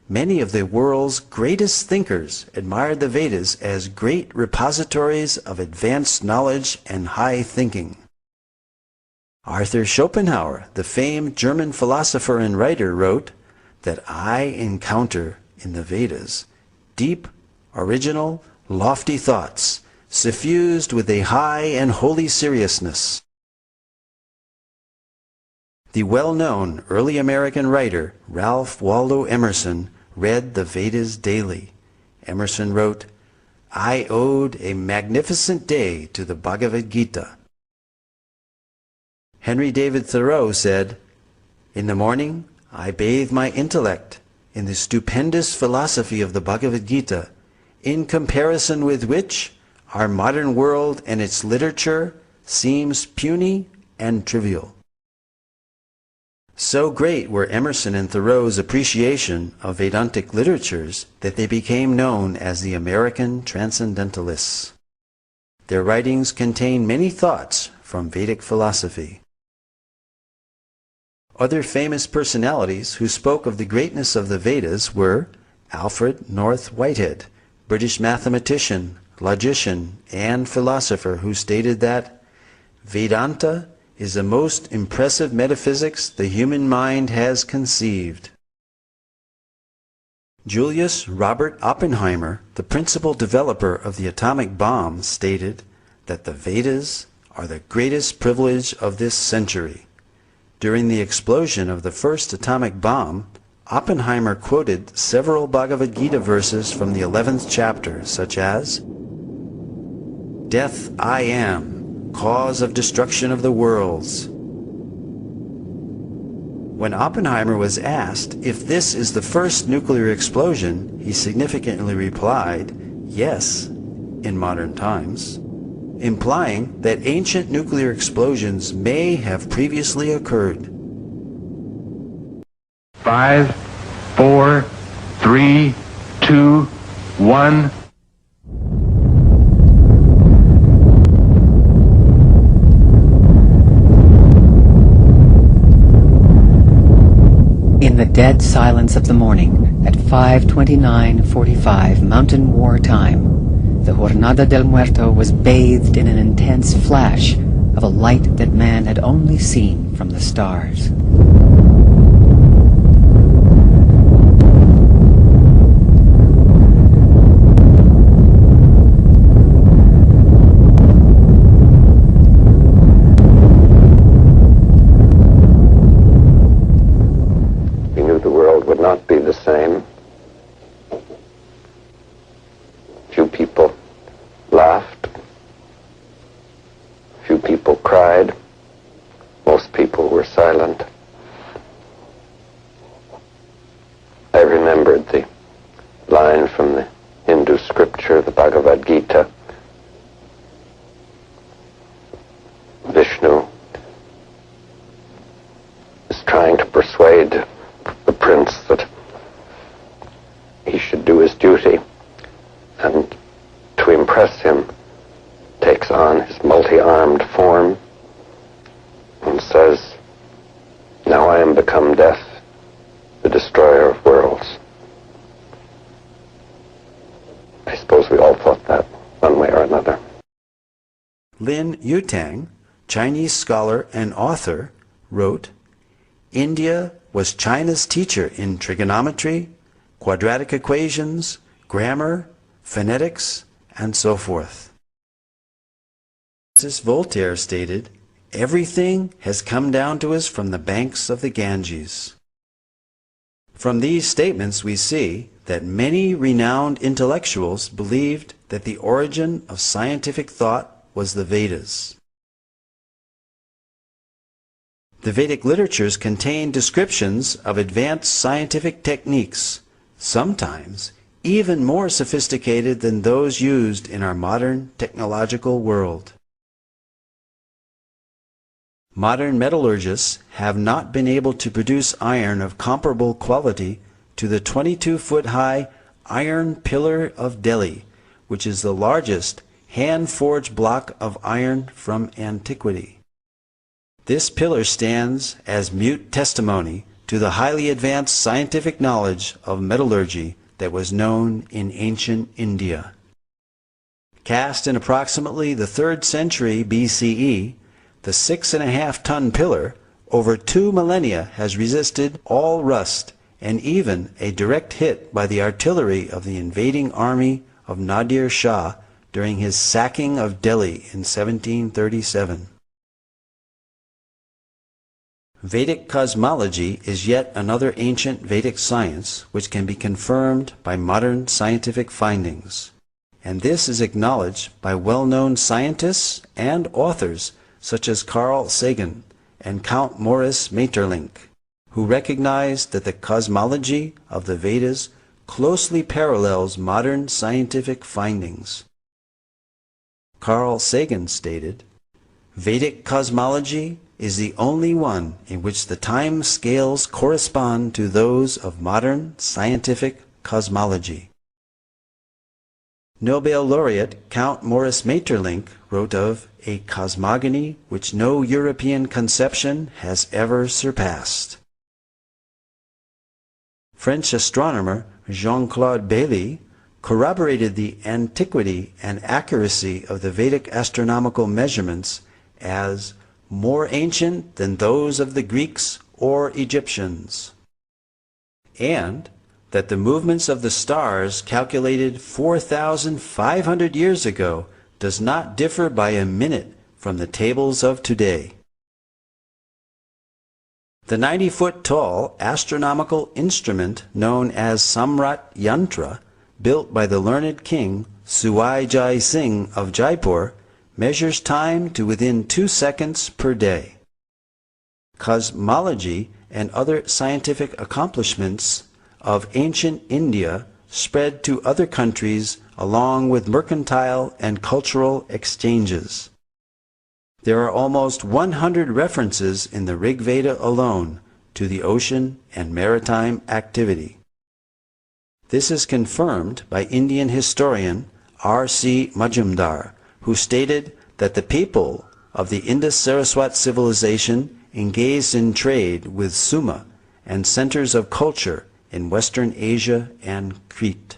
Many of the world's greatest thinkers admired the Vedas as great repositories of advanced knowledge and high thinking. Arthur Schopenhauer, the famed German philosopher and writer, wrote that I encounter in the Vedas deep, original, lofty thoughts, suffused with a high and holy seriousness. The well-known early American writer Ralph Waldo Emerson read the Vedas daily. Emerson wrote, I owed a magnificent day to the Bhagavad Gita. Henry David Thoreau said, in the morning I bathe my intellect in the stupendous philosophy of the Bhagavad Gita, in comparison with which our modern world and its literature seems puny and trivial. So great were Emerson and Thoreau's appreciation of Vedantic literatures that they became known as the American Transcendentalists. Their writings contain many thoughts from Vedic philosophy. Other famous personalities who spoke of the greatness of the Vedas were Alfred North Whitehead, British mathematician, logician, and philosopher, who stated that Vedanta is the most impressive metaphysics the human mind has conceived. Julius Robert Oppenheimer, the principal developer of the atomic bomb, stated that the Vedas are the greatest privilege of this century. During the explosion of the first atomic bomb, Oppenheimer quoted several Bhagavad Gita verses from the 11th chapter, such as, Death I am, cause of destruction of the worlds. When Oppenheimer was asked if this is the first nuclear explosion, he significantly replied, yes, in modern times, implying that ancient nuclear explosions may have previously occurred. 5, 4, 3, 2, 1. In the dead silence of the morning, at 5:29:45 Mountain War time, the Jornada del Muerto was bathed in an intense flash of a light that man had only seen from the stars. Not be the same. Few people laughed. Few people cried. Most people were silent. I remembered the line from the Hindu scripture, the Bhagavad Gita. Vishnu is trying to persuade the prince that he should do his duty, and to impress him takes on his multi-armed form and says, now I am become death, the destroyer of worlds. I suppose we all thought that one way or another. Lin Yutang, Chinese scholar and author, wrote, India was China's teacher in trigonometry, quadratic equations, grammar, phonetics, and so forth. Francis Voltaire stated, everything has come down to us from the banks of the Ganges. From these statements we see that many renowned intellectuals believed that the origin of scientific thought was the Vedas. The Vedic literatures contain descriptions of advanced scientific techniques, sometimes even more sophisticated than those used in our modern technological world. Modern metallurgists have not been able to produce iron of comparable quality to the 22-foot-high Iron Pillar of Delhi, which is the largest hand-forged block of iron from antiquity. This pillar stands as mute testimony to the highly advanced scientific knowledge of metallurgy that was known in ancient India. Cast in approximately the 3rd century BCE, the 6.5-ton pillar over 2 millennia has resisted all rust and even a direct hit by the artillery of the invading army of Nadir Shah during his sacking of Delhi in 1737. Vedic cosmology is yet another ancient Vedic science which can be confirmed by modern scientific findings, and this is acknowledged by well-known scientists and authors such as Carl Sagan and Count Maurice Maeterlinck, who recognized that the cosmology of the Vedas closely parallels modern scientific findings. Carl Sagan stated, "Vedic cosmology is the only one in which the time scales correspond to those of modern scientific cosmology." Nobel laureate Count Maurice Maeterlinck wrote of a cosmogony which no European conception has ever surpassed. French astronomer Jean-Claude Bailly corroborated the antiquity and accuracy of the Vedic astronomical measurements as more ancient than those of the Greeks or Egyptians, and that the movements of the stars calculated 4,500 years ago does not differ by a minute from the tables of today. The 90-foot-tall astronomical instrument known as Samrat Yantra, built by the learned king Suwai Jai Singh of Jaipur, measures time to within 2 seconds per day. Cosmology and other scientific accomplishments of ancient India spread to other countries along with mercantile and cultural exchanges. There are almost 100 references in the Rig Veda alone to the ocean and maritime activity. This is confirmed by Indian historian R.C. Majumdar, who stated that the people of the Indus-Saraswat civilization engaged in trade with Suma and centers of culture in Western Asia and Crete.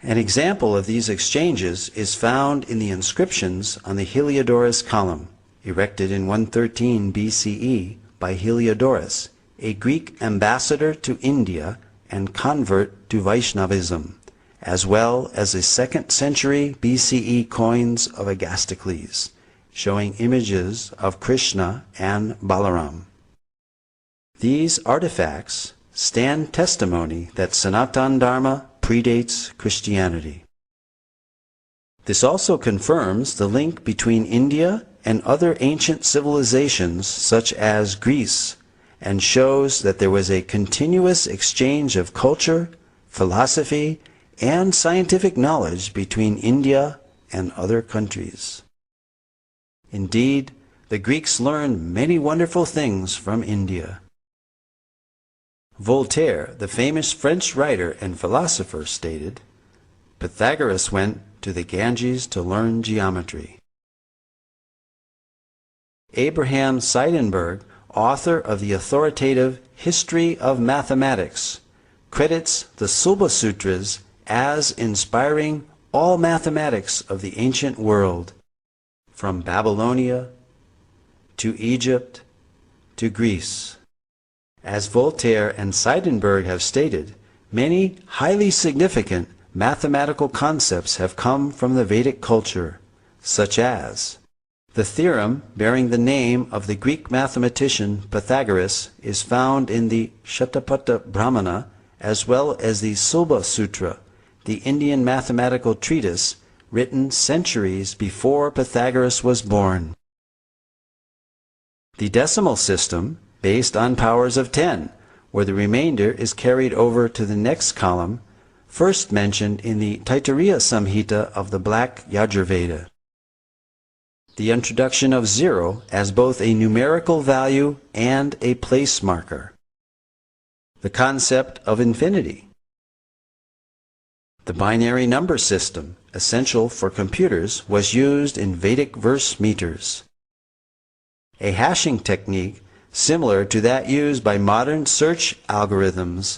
An example of these exchanges is found in the inscriptions on the Heliodorus column, erected in 113 BCE by Heliodorus, a Greek ambassador to India and convert to Vaishnavism, as well as the 2nd century BCE coins of Agastocles, showing images of Krishna and Balaram. These artifacts stand testimony that Sanatana Dharma predates Christianity. This also confirms the link between India and other ancient civilizations such as Greece, and shows that there was a continuous exchange of culture, philosophy, and scientific knowledge between India and other countries. Indeed, the Greeks learned many wonderful things from India. Voltaire, the famous French writer and philosopher, stated, "Pythagoras went to the Ganges to learn geometry." Abraham Seidenberg, author of the authoritative History of Mathematics, credits the Sulba Sutras as inspiring all mathematics of the ancient world, from Babylonia to Egypt to Greece. As Voltaire and Seidenberg have stated, many highly significant mathematical concepts have come from the Vedic culture, such as the theorem bearing the name of the Greek mathematician Pythagoras is found in the Shatapatha Brahmana, as well as the Sulba Sutra, the Indian mathematical treatise written centuries before Pythagoras was born. The decimal system, based on powers of 10, where the remainder is carried over to the next column, first mentioned in the Taittiriya Samhita of the Black Yajurveda. The introduction of 0 as both a numerical value and a place marker. The concept of infinity. The binary number system, essential for computers, was used in Vedic verse meters. A hashing technique similar to that used by modern search algorithms.